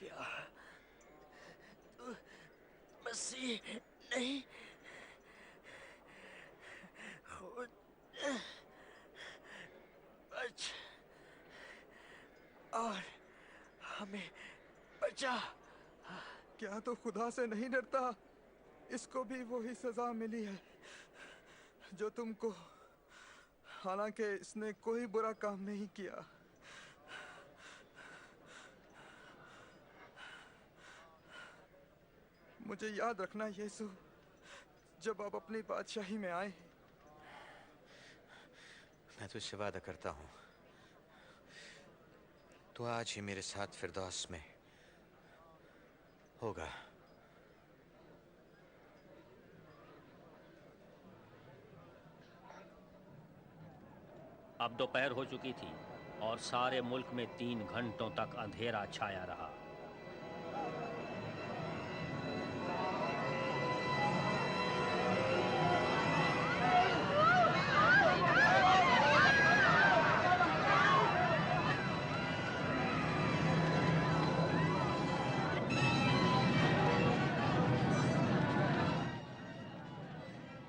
क्या तू मसीह नहीं? खुद बच और हमें बचा। क्या तो खुदा से नहीं डरता? इसको भी वही सजा मिली है जो तुमको, हालांकि इसने कोई बुरा काम नहीं किया। मुझे याद रखना यीशु, जब आप अपनी बादशाही में आए। मैं तुझसे वादा करता हूँ, तो आज ही मेरे साथ फिरदौस में होगा। अब दोपहर हो चुकी थी और सारे मुल्क में 3 घंटों तक अंधेरा छाया रहा।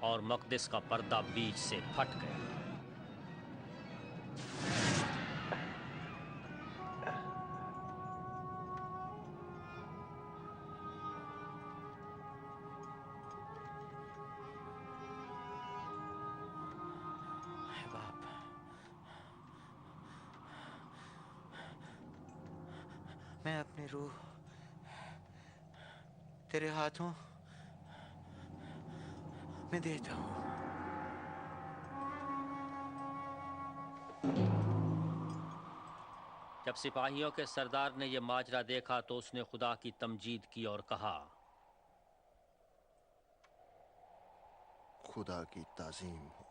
और मक़दिस का पर्दा बीच से फट गया। बाप, मैं अपनी रूह तेरे हाथों में देता हूँ। जब सिपाहियों के सरदार ने यह माजरा देखा तो उसने खुदा की तमजीद की और कहा, खुदा की ताज़ीम हो।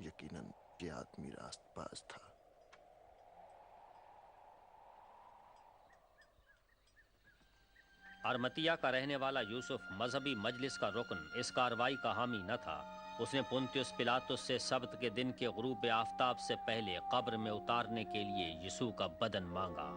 यकीनन ये आदमी रास्तबाज था। अरमतिया का रहने वाला यूसुफ मजहबी मजलिस का रुकन इस कार्रवाई का हामी न था। उसने पुंतियुस पिलातुस से सब्त के दिन के गुरूब आफताब से पहले कब्र में उतारने के लिए यीशु का बदन मांगा।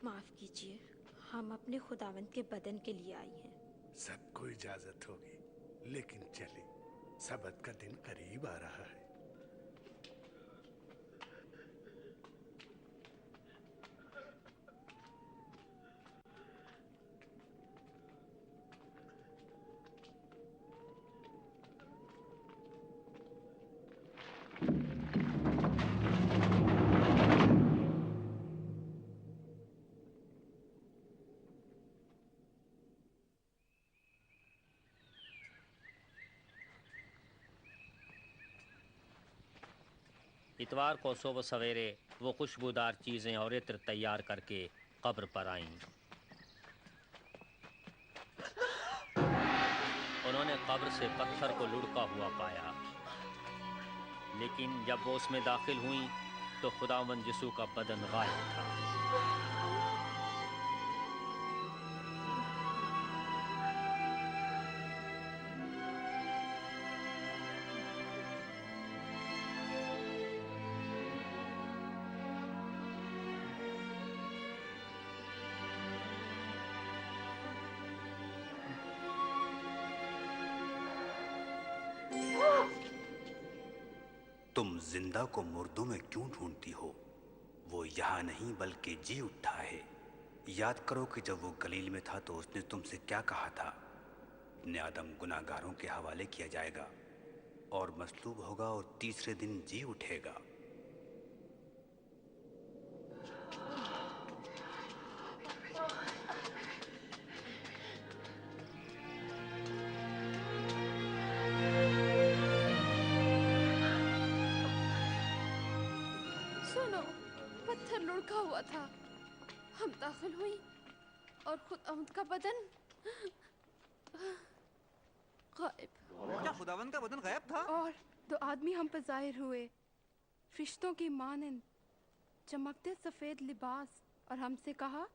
माफ कीजिए, हम अपने खुदावंद के बदन के लिए आई हैं। सबको इजाजत होगी, लेकिन चले, सबत का दिन करीब आ रहा है। इतवार को सुबह सवेरे वो खुशबूदार चीज़ें और इत्र तैयार करके कब्र पर आईं। उन्होंने कब्र से पत्थर को लुढ़का हुआ पाया, लेकिन जब वो उसमें दाखिल हुई तो खुदावंद यीशु का बदन गायब था। तुम जिंदा को मुर्दों में क्यों ढूंढती हो? वो यहाँ नहीं बल्कि जी उठा है। याद करो कि जब वो गलील में था तो उसने तुमसे क्या कहा था? इब्ने आदम गुनाहगारों के हवाले किया जाएगा और मसलूब होगा और तीसरे दिन जी उठेगा। सुनो, पत्थर लुढ़का हुआ था। हम दाखिल हुई और खुदावंद का बदन गायब। क्या खुदावंद का बदन गायब था? और दो आदमी हम पर जाहिर हुए, फरिश्तों की मानंद, चमकते सफेद लिबास, और हमसे कहा,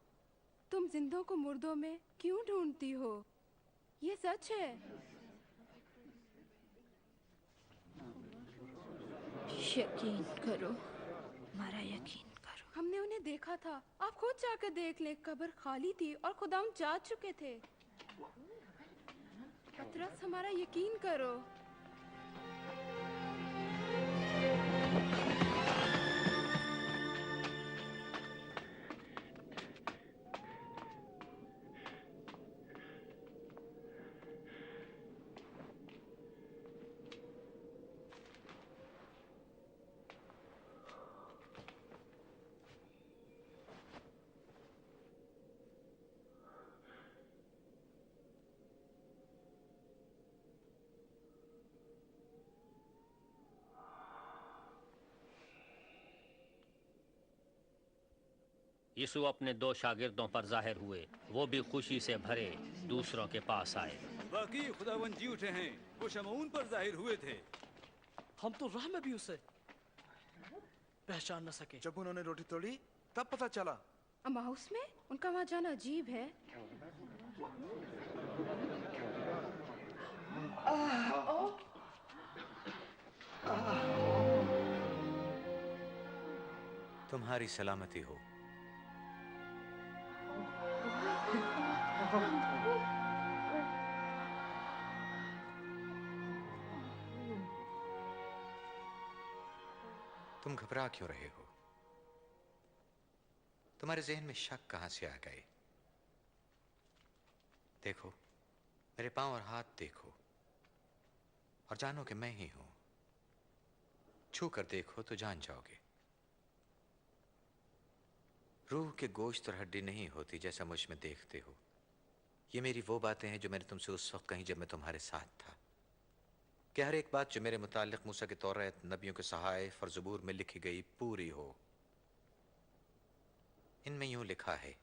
तुम जिंदों को मुर्दों में क्यों ढूंढती हो? ये सच है। यकीन करो, हमारा यकीन करो। हमने उन्हें देखा था। आप खुद जाकर देख लें, कब्र खाली थी और खुदावंद जा चुके थे। पतरस, हमारा यकीन करो। यीशु अपने दो शागिर्दों पर जाहिर हुए। वो भी खुशी से भरे दूसरों के पास आए। वाकई खुदावंद जी उठे हैं। वो शमऊन पर जाहिर हुए थे। हम तो राह में भी उसे पहचान न सके। जब उन्होंने रोटी तोड़ी तब पता चला। अमाउस में उनका वहाँ जाना अजीब है। तुम्हारी सलामती हो। तुम घबरा क्यों रहे हो? तुम्हारे जहन में शक कहां से आ गए? देखो, मेरे पांव और हाथ देखो और जानो कि मैं ही हूं। छू कर देखो तो जान जाओगे। रूह के गोश्त और हड्डी नहीं होती जैसा मुझ में देखते हो। ये मेरी वो बातें हैं जो मैंने तुमसे उस वक्त कही जब मैं तुम्हारे साथ था, कि हर एक बात जो मेरे मुतालिक मूसा के तौरात, नबियों के सहाइफ और ज़बूर में लिखी गई पूरी हो। इनमें यूं लिखा है,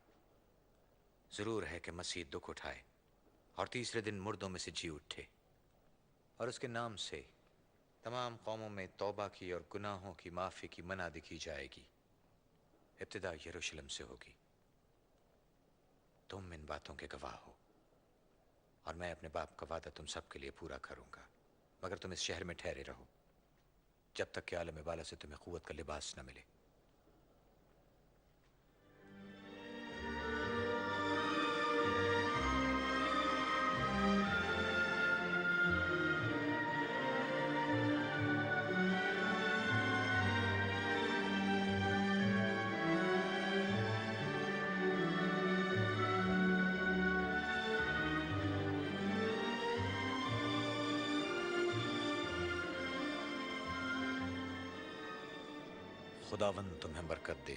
जरूर है कि मसीह दुख उठाए और तीसरे दिन मुर्दों में से जी उठे, और उसके नाम से तमाम कौमों में तौबा की और गुनाहों की माफ़ी की मनादी की जाएगी। इब्तिदा यरूशलेम से होगी। तुम इन बातों के गवाह हो और मैं अपने बाप का वादा तुम सबके लिए पूरा करूंगा, मगर तुम इस शहर में ठहरे रहो जब तक कि आलम बाला से तुम्हें कुव्वत का लिबास न मिले। खुदावंद तुम्हें बरकत दे।